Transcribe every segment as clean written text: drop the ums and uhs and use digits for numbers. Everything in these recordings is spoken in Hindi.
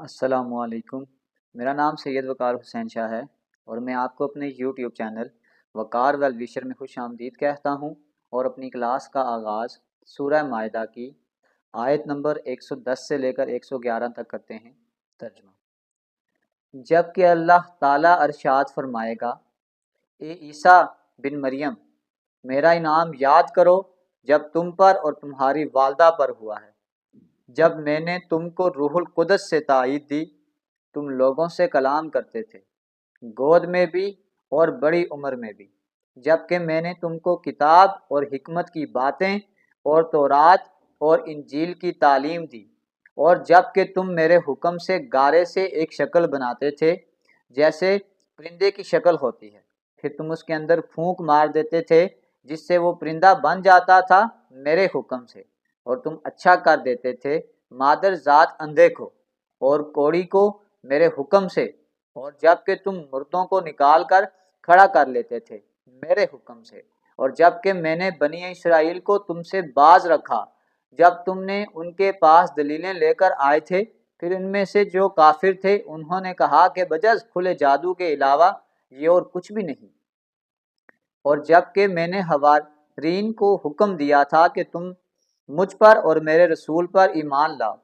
अस्सलामुअलैकुम। मेरा नाम सैयद वकार हुसैन शाह है और मैं आपको अपने यूट्यूब चैनल वकार वेल विशर में खुश आमदीद कहता हूँ और अपनी क्लास का आगाज़ सूरह मायदा की आयत नंबर 110 से लेकर 111 तक करते हैं। तर्जुमा। जबकि अल्लाह ताला अरशाद फरमाएगा, ए ईसा बिन मरियम, मेरा इनाम याद करो जब तुम पर और तुम्हारी वालदा पर हुआ है, जब मैंने तुमको रूहुल कुदस से ताईद दी। तुम लोगों से कलाम करते थे, गोद में भी और बड़ी उम्र में भी, जबकि मैंने तुमको किताब और हिकमत की बातें और तौरात और इंजील की तालीम दी, और जबकि तुम मेरे हुक्म से गारे से एक शक्ल बनाते थे जैसे परिंदे की शक्ल होती है, फिर तुम उसके अंदर फूंक मार देते थे जिससे वो परिंदा बन जाता था मेरे हुक्म से, और तुम अच्छा कर देते थे मादर जात अंधे को और कोड़ी को मेरे हुक्म से, और जबकि तुम मुर्दों को निकाल कर खड़ा कर लेते थे मेरे हुक्म से, और जबकि मैंने बनी इस्राइल को तुमसे बाज रखा जब तुमने उनके पास दलीलें लेकर आए थे, फिर इनमें से जो काफिर थे उन्होंने कहा कि बजस खुले जादू के अलावा ये और कुछ भी नहीं, और जबकि मैंने हवारीन को हुक्म दिया था कि तुम मुझ पर और मेरे रसूल पर ईमान लाओ,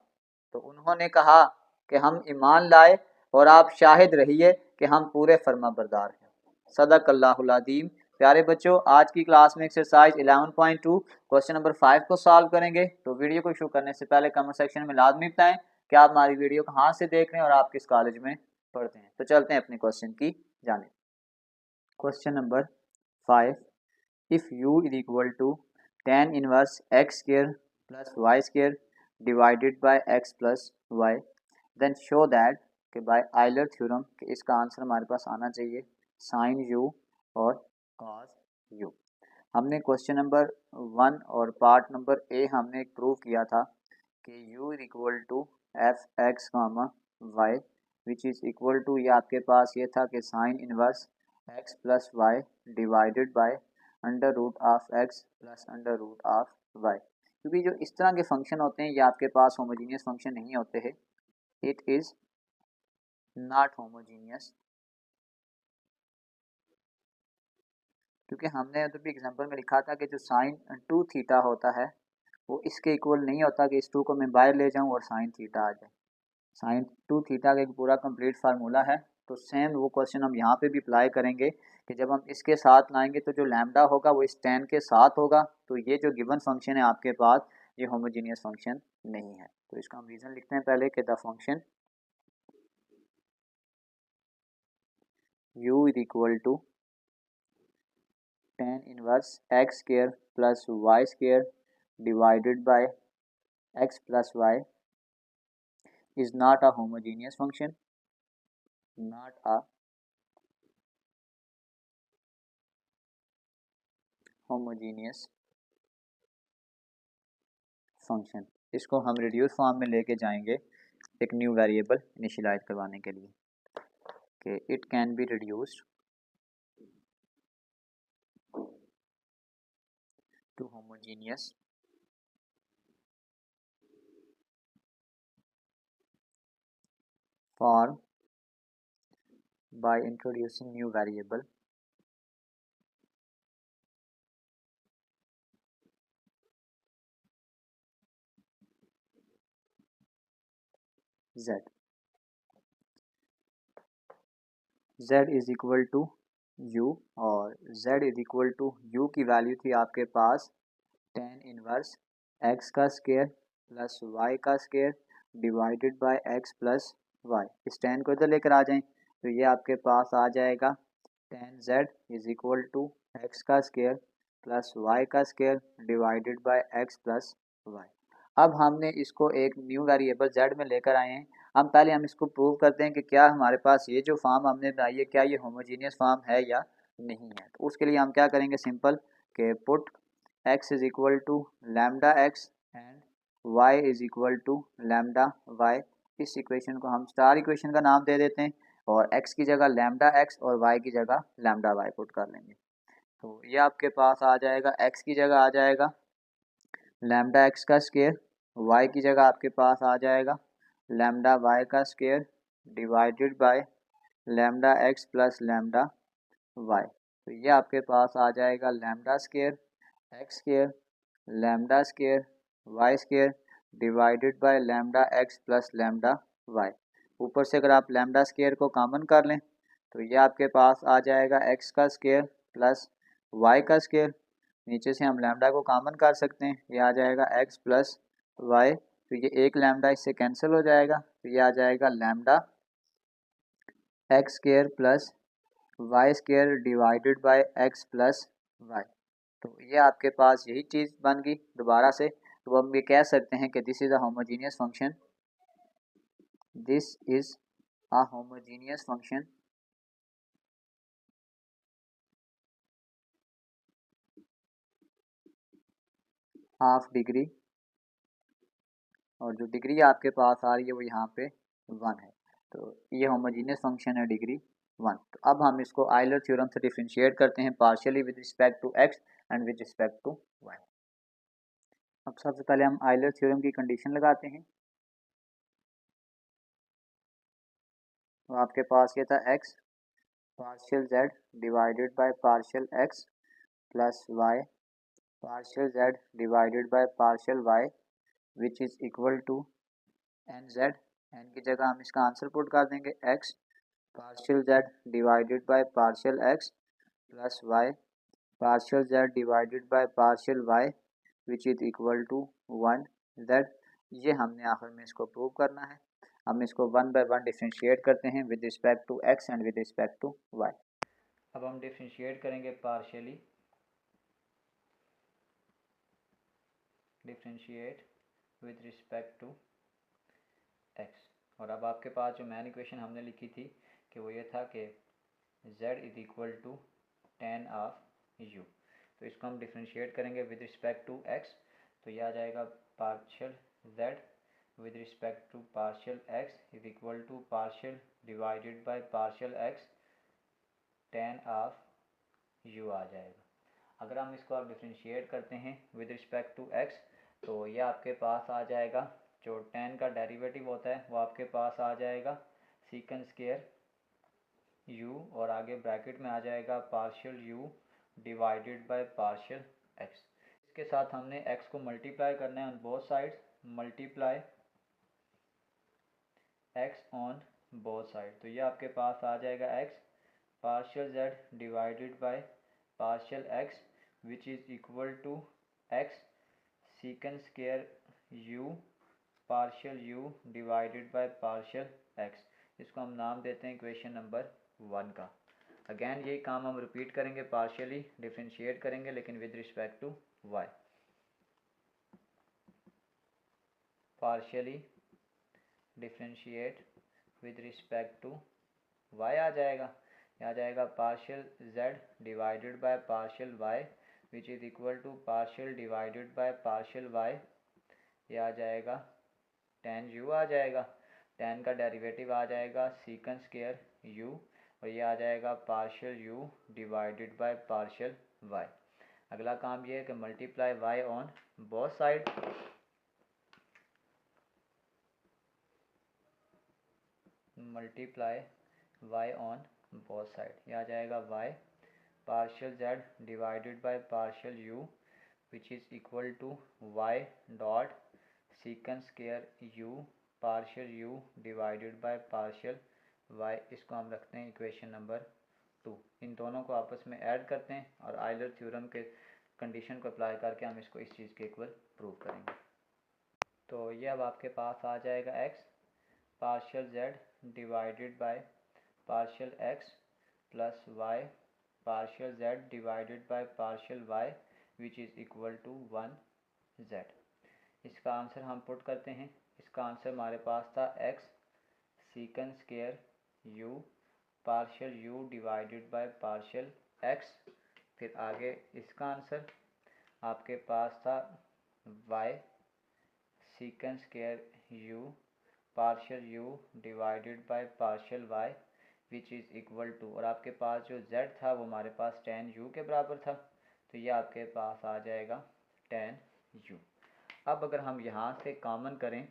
तो उन्होंने कहा कि हम ईमान लाए और आप शाहिद रहिए कि हम पूरे फर्माबरदार हैं। सदक़ल्लाहुल अज़ीम। प्यारे बच्चों, आज की क्लास में एक्सरसाइज 11.2 क्वेश्चन नंबर 5 को सॉल्व करेंगे। तो वीडियो को शुरू करने से पहले कमेंट सेक्शन में लाजमी बताएं कि आप हमारी वीडियो कहाँ से देख रहे हैं और आप किस कॉलेज में पढ़ते हैं। तो चलते हैं अपने क्वेश्चन की जानिब। Question number 5, if u is equal to tan inverse x square plus y square divided by x plus y, then show that कि by Euler थ्योरम कि इसका आंसर हमारे पास आना चाहिए sin u और cos u। हमने क्वेश्चन नंबर 1 और पार्ट नंबर ए हमने प्रूव किया था कि u is equal to f x comma y, which is equal to, ये आपके पास ये था कि sine inverse x plus y divided by under root of x plus under root of y। क्योंकि जो इस तरह के फंक्शन होते हैं ये आपके पास होमोजीनियस फंक्शन नहीं होते हैं, इट इज़ नॉट होमोजीनियस। क्योंकि हमने तो भी एग्जांपल में लिखा था कि जो साइन 2 थीटा होता है वो इसके इक्वल नहीं होता कि इस 2 को मैं बाहर ले जाऊं और साइन थीटा आ जाए। साइन 2 थीटा का एक पूरा कंप्लीट फार्मूला है। तो सेम वो क्वेश्चन हम यहाँ पे भी अप्लाई करेंगे कि जब हम इसके साथ लाएंगे तो जो लैम्डा होगा वो इस टेन के साथ होगा। तो ये जो गिवन फंक्शन है आपके पास ये होमोजीनियस फंक्शन नहीं है। तो इसका हम रीज़न लिखते हैं पहले कि the function u is equal to tan inverse x square plus y square divided by x plus y is not a homogeneous function, not a homogeneous function। इसको हम रिड्यूस फॉर्म में लेके जाएंगे एक न्यू वेरिएबल इनिशियलाइज करवाने के लिए कि it can be reduced to homogeneous form by introducing new variable z। z is equal to u और z is equal to u की वैल्यू थी आपके पास tan इनवर्स x का स्क्वायर प्लस y का square divided by x plus y। इस tan को इधर लेकर आ जाएं तो ये आपके पास आ जाएगा tan z is equal to x का स्क्वायर प्लस y का square divided by x plus y। अब हमने इसको एक न्यू वेरिएबल z में लेकर आए हैं। हम इसको प्रूव करते हैं कि क्या हमारे पास ये जो फॉर्म हमने बनाई है क्या ये होमोजीनियस फॉर्म है या नहीं है। तो उसके लिए हम क्या करेंगे, सिंपल कि put x is equal to lambda x and y is equal to lambda y। इस इक्वेशन को हम स्टार इक्वेशन का नाम दे देते हैं और x की जगह लैम्डा x और y की जगह लैम्डा y पुट कर लेंगे। तो ये आपके पास आ जाएगा, x की जगह आ जाएगा लैम्डा x का स्क्वायर, y की जगह आपके पास आ जाएगा लैम्डा वाई का square divided by lambda x plus lambda y. तो ये आपके पास आ जाएगा lambda square x square lambda square y square divided by lambda x plus lambda y. ऊपर से अगर आप लैम्डा स्क्वायर को कॉमन कर लें तो ये आपके पास आ जाएगा एक्स का स्क्वायर प्लस वाई का स्क्वायर। नीचे से हम लैम्डा को कॉमन कर सकते हैं, ये आ जाएगा एक्स प्लस वाई। तो ये एक लैम्डा इससे कैंसिल हो जाएगा, तो ये आ जाएगा lambda x square plus y square divided by x plus y. तो ये आपके पास यही चीज़ बन गई दोबारा से। तो हम ये कह सकते हैं कि this is a homogeneous function, this is a homogeneous function half degree, और जो डिग्री आपके पास आ रही है वो यहाँ पे 1 है। तो ये होमोजीनियस फंक्शन है डिग्री 1। तो अब हम इसको आयलर थ्योरम से डिफरेंशिएट करते हैं partially with respect to x and with respect to y. अब सबसे पहले हम आयलर थ्योरम की कंडीशन लगाते हैं। तो आपके पास ये था x partial z divided by partial x plus y partial z divided by partial y which is equal to n z. N की जगह हम इसका आंसर पुट कर देंगे x partial z divided by partial x plus y partial z divided by partial y which is equal to 1 z। ये हमने आखिर में इसको प्रूव करना है। हम इसको वन बाय वन डिफ्रेंशिएट करते हैं with respect to x and with respect to y। अब हम डिफ्रेंशिएट करेंगे partially, differentiate with respect to x। और अब आपके पास जो मेन इक्वेशन हमने लिखी थी कि वो ये था कि z is equal to tan of u। तो इसको हम डिफ्रेंशिएट करेंगे विद रिस्पेक्ट टू x। तो ये आ जाएगा partial z with respect to partial x is equal to partial divided by partial x tan of u आ जाएगा। अगर हम इसको आप डिफ्रेंशिएट करते हैं विद रिस्पेक्ट टू x तो ये आपके पास आ जाएगा, जो tan का डेरिवेटिव होता है वो आपके पास आ जाएगा सीकंड स्क्वायर u, और आगे ब्रैकेट में आ जाएगा partial u divided by partial x। इसके साथ हमने x को मल्टीप्लाई करना है on both sides, multiply x on both side. तो ये आपके पास आ जाएगा x partial z divided by partial x which is equal to x secant square u partial u divided by partial x। इसको हम नाम देते हैं इक्वेशन नंबर 1 का। अगेन यही काम हम रिपीट करेंगे, पार्शियली डिफरेंशिएट करेंगे लेकिन with respect to y। Partially differentiate with respect to y आ जाएगा, आ जाएगा partial z divided by partial y which is equal to partial divided by partial y। ये आ जाएगा tan u आ जाएगा, tan का डेरिवेटिव आ जाएगा सीकंड स्क्वायर u, और ये आ जाएगा partial u divided by partial y। अगला काम ये है कि multiply y on both side. Multiply y on both side, ये आ जाएगा y partial z divided by partial u which is equal to y dot secant square u partial u divided by partial y। इसको हम रखते हैं इक्वेशन नंबर 2। इन दोनों को आपस में ऐड करते हैं और आयलर थ्योरम के कंडीशन को अप्लाई करके हम इसको इस चीज़ के इक्वल प्रूव करेंगे। तो ये अब आपके पास आ जाएगा x partial z divided by partial x plus y partial z divided by partial y which is equal to 1 z। इसका आंसर हम पुट करते हैं। इसका आंसर हमारे पास था x secant square u partial u divided by partial x। फिर आगे इसका आंसर आपके पास था y secant square u partial u divided by partial y which is equal to, और आपके पास जो z था वो हमारे पास tan u के बराबर था, तो ये आपके पास आ जाएगा tan u। अब अगर हम यहाँ से कॉमन करें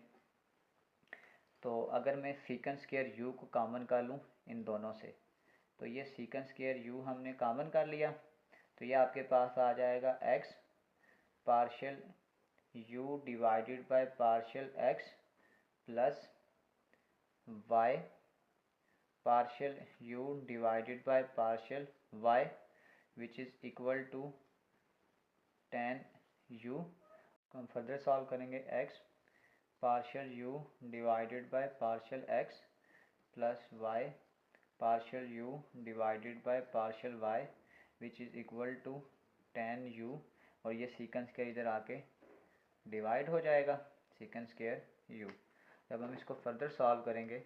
तो अगर मैं सीकन स्क्वायर यू को कॉमन कर लूँ इन दोनों से, तो ये सीकन स्क्वायर यू हमने कॉमन कर लिया, तो ये आपके पास आ जाएगा x partial u divided by partial x plus y partial u divided by partial y which is equal to tan u। हम फर्दर सॉल्व करेंगे x partial u divided by partial x plus y partial u divided by partial y which is equal to tan u, और ये सीकेंस के इधर आके डिवाइड हो जाएगा सीकेंस स्क्वायर u। जब हम इसको फर्दर सॉल्व करेंगे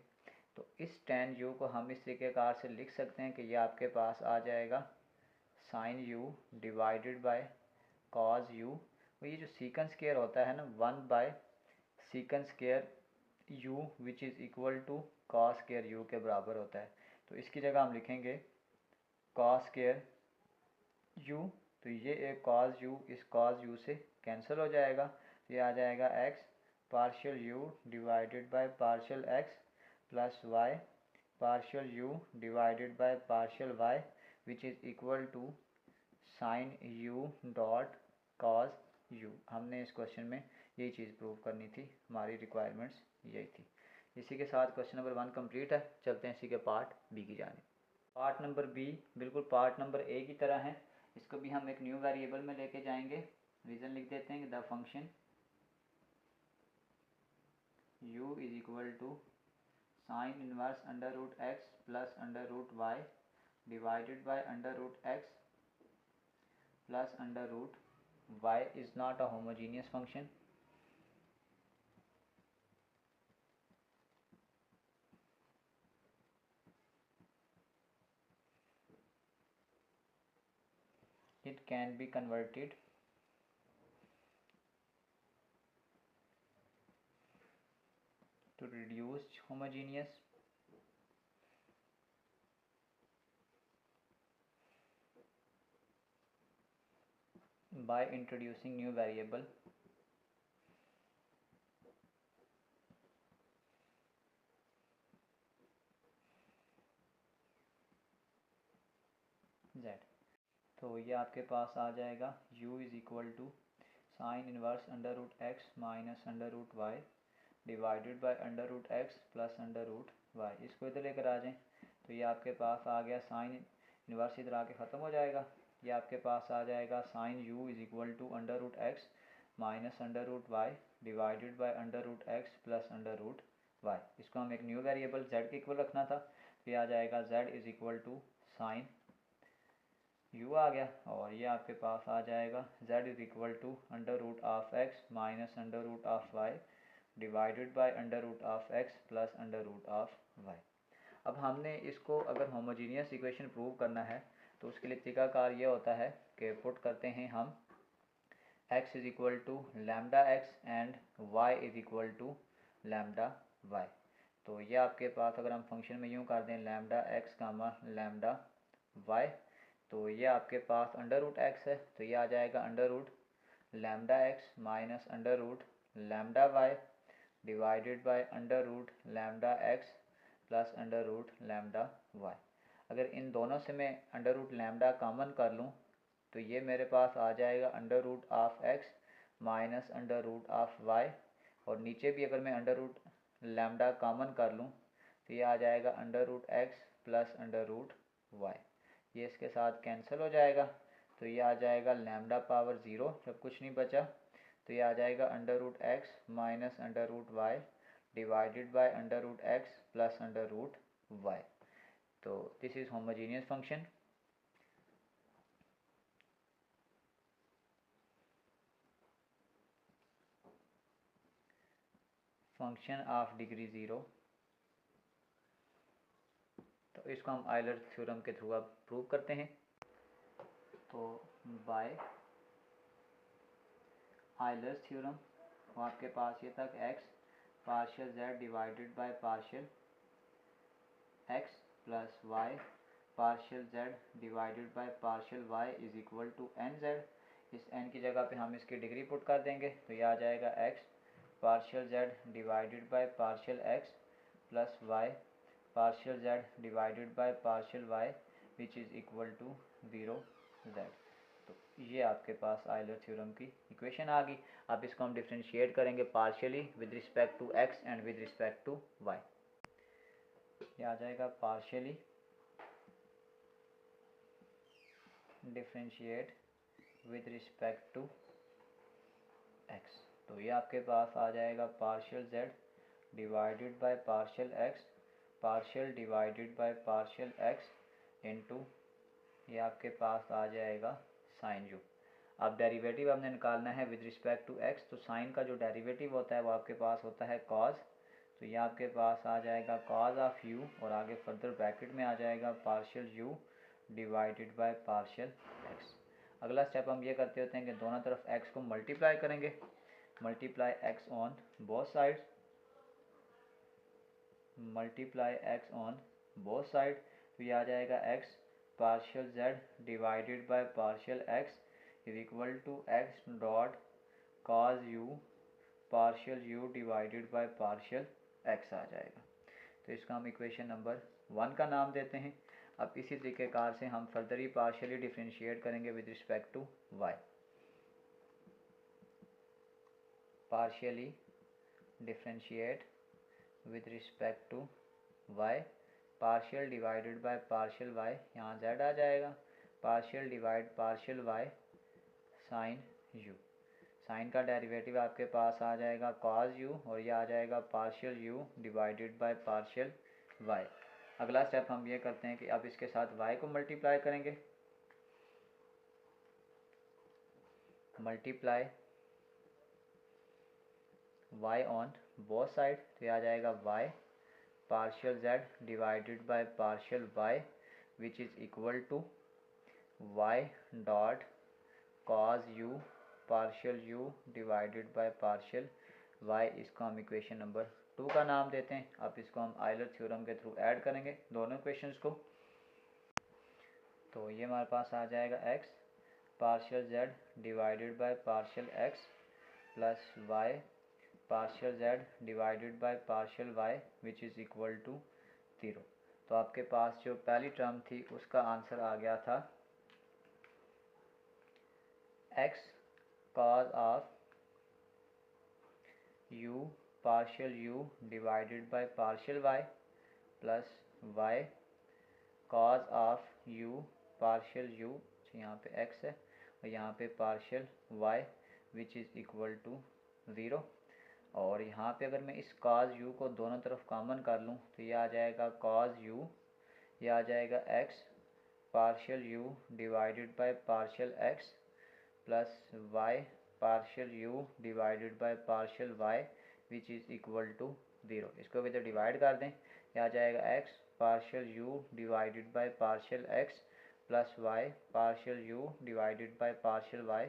तो इस tan u को हम इस तरीक़ेकार से लिख सकते हैं कि ये आपके पास आ जाएगा sin u divided by cos u। तो ये जो सीकेंस स्क्वायर होता है ना 1 by secant square u which is equal to cos square u के बराबर होता है। तो इसकी जगह हम लिखेंगे cos स्क्वायर u, तो ये एक cos u इस cos u से कैंसिल हो जाएगा, तो ये आ जाएगा x partial u divided by partial x plus y partial u divided by partial y which is equal to sine u dot cos u। हमने इस क्वेश्चन में यही चीज़ प्रूव करनी थी, हमारी रिक्वायरमेंट्स यही थी। इसी के साथ क्वेश्चन नंबर 1 कंप्लीट है। चलते हैं इसी के पार्ट बी की जानिब। पार्ट नंबर बी बिल्कुल पार्ट नंबर ए की तरह है, इसको भी हम एक न्यू वेरिएबल में लेके जाएंगे। रीज़न लिख देते हैं कि the function u is equal to sine inverse under root x plus under root y divided by under root x plus under root y is not a homogeneous function. It can be converted to reduced homogeneous by introducing new variable z। तो ये आपके पास आ जाएगा u is equal to sine inverse under root x minus under root y divided by under root x plus under root y. इसको इधर लेकर आ जाएं, तो ये आपके पास आ गया साइन इनवर्स इधर आके ख़त्म हो जाएगा। ये आपके पास आ जाएगा sine u is equal to under root x minus under root y divided by under root x plus under root y. इसको हम एक न्यू वेरिएबल z के इक्वल रखना था, तो ये आ जाएगा z is equal to sine u आ गया, और ये आपके पास आ जाएगा z is equal to under root of x minus under root of y divided by under root of x plus under root of y. अब हमने इसको अगर होमोजीनियस इक्वेशन प्रूव करना है तो उसके लिए तरीकाकार ये होता है कि पुट करते हैं हम x is equal to lambda x and y is equal to lambda y. तो ये आपके पास अगर हम फंक्शन में यूँ कर दें lambda x comma lambda y, तो ये आपके पास अंडर रूट एक्स है, तो ये आ जाएगा under root lambda x minus under root lambda y divided by under root lambda x plus under root lambda y. अगर इन दोनों से मैं अंडर रूट लैम्डा कॉमन कर लूँ तो ये मेरे पास आ जाएगा under root of x minus under root of y, और नीचे भी अगर मैं अंडर रूट लैम्डा कॉमन कर लूँ तो ये आ जाएगा under root x plus under root y. ये इसके साथ कैंसिल हो जाएगा, तो ये आ जाएगा लैम्डा पावर ज़ीरो, जब कुछ नहीं बचा तो ये आ जाएगा under root x minus under root y divided by under root x plus under root y. तो this is homogeneous function. Function of degree zero. तो इसको हम आयलर थ्योरम के थ्रू अब प्रूव करते हैं। तो बाय आयलर्स थ्योरम वो आपके पास ये तक x partial z divided by partial x plus y partial z divided by partial y is equal to nz। इस n की जगह पे हम इसकी डिग्री पुट कर देंगे, तो ये आ जाएगा x partial z divided by partial x plus y partial z divided by partial y which is equal to 0 z. तो ये आपके पास आयलर थ्योरम की इक्वेशन आ गई। अब इसको हम डिफ्रेंशिएट करेंगे partially with respect to x and with respect to y. ये आ जाएगा partially differentiate with respect to x. तो ये आपके पास आ जाएगा partial z divided by partial x, partial divided by partial x into ये आपके पास आ जाएगा साइन यू। अब डेरिवेटिव हमने निकालना है विद रिस्पेक्ट टू एक्स, तो साइन का जो डेरिवेटिव होता है वो आपके पास होता है कॉज। तो ये आपके पास आ जाएगा कॉज ऑफ यू और आगे फर्दर ब्रैकेट में आ जाएगा partial u divided by partial x. अगला स्टेप हम ये करते होते हैं कि दोनों तरफ एक्स को मल्टीप्लाई करेंगे, multiply x on both sides, multiply x on both side. तो ये आ जाएगा x partial z divided by partial x is equal to x dot cause u partial u divided by partial x आ जाएगा। तो इसका हम इक्वेशन नंबर 1 का नाम देते हैं। अब इसी तरीक़ेकार से हम फर्दर ही पार्शियली डिफ्रेंशिएट करेंगे with respect to y. Partially differentiate with respect to y, partial divided by partial y, यहाँ z आ जाएगा, partial divide partial y sine u. Sine का डेरिवेटिव आपके पास आ जाएगा कॉज यू और ये आ जाएगा partial u divided by partial y. अगला स्टेप हम ये करते हैं कि अब इसके साथ y को मल्टीप्लाई करेंगे, multiply y on both side. तो ये आ जाएगा y partial z divided by partial y which is equal to y dot cos u partial u divided by partial y। इसको हम इक्वेशन नंबर 2 का नाम देते हैं। अब इसको हम आयलर थ्योरम के थ्रू ऐड करेंगे दोनों इक्वेशंस को। तो ये हमारे पास आ जाएगा x partial z divided by partial x plus y partial z divided by partial y which is equal to 0। तो आपके पास जो पहली टर्म थी उसका आंसर आ गया था x cos of u partial u divided by partial y plus y cos of u partial u, यहाँ पे x है और यहाँ पे partial y which is equal to 0। और यहाँ पे अगर मैं इस cos u को दोनों तरफ कॉमन कर लूँ तो ये आ जाएगा cos u, ये आ जाएगा x partial u divided by partial x plus y partial u divided by partial y which is equal to 0। इसको भी तो डिवाइड कर दें, ये आ जाएगा x partial u divided by partial x plus y partial u divided by partial y,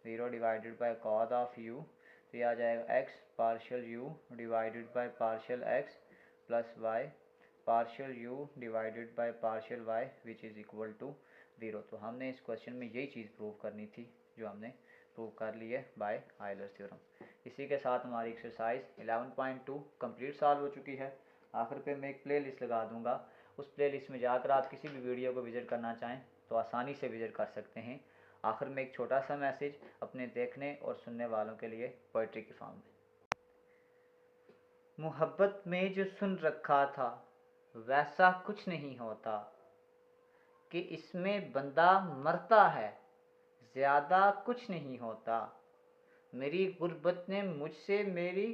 0 divided by cos of u। तो ये आ जाएगा x partial u divided by partial x plus y partial u divided by partial y which is equal to 0। तो हमने इस क्वेश्चन में यही चीज़ प्रूव करनी थी जो हमने प्रूव कर ली है बाय आयलर थ्योरम। इसी के साथ हमारी एक्सरसाइज 11.2 कंप्लीट सॉल्व हो चुकी है। आखिर पे मैं एक प्ले लिस्ट लगा दूंगा, उस प्ले लिस्ट में जाकर आप किसी भी वीडियो को विज़िट करना चाहें तो आसानी से विज़िट कर सकते हैं। आखिर में एक छोटा सा मैसेज अपने देखने और सुनने वालों के लिए पोइट्री की फॉर्म में। मोहब्बत में जो सुन रखा था वैसा कुछ नहीं होता कि इसमें बंदा मरता है, ज़्यादा कुछ नहीं होता। मेरी गुर्बत ने मुझसे मेरी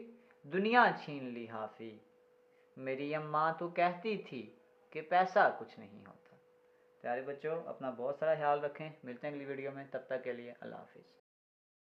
दुनिया छीन ली हाफी, मेरी अम्मा तो कहती थी कि पैसा कुछ नहीं होता। प्यारे बच्चों, अपना बहुत सारा ख्याल रखें। मिलते हैं अगली वीडियो में, तब तक के लिए अल्लाह हाफिज़।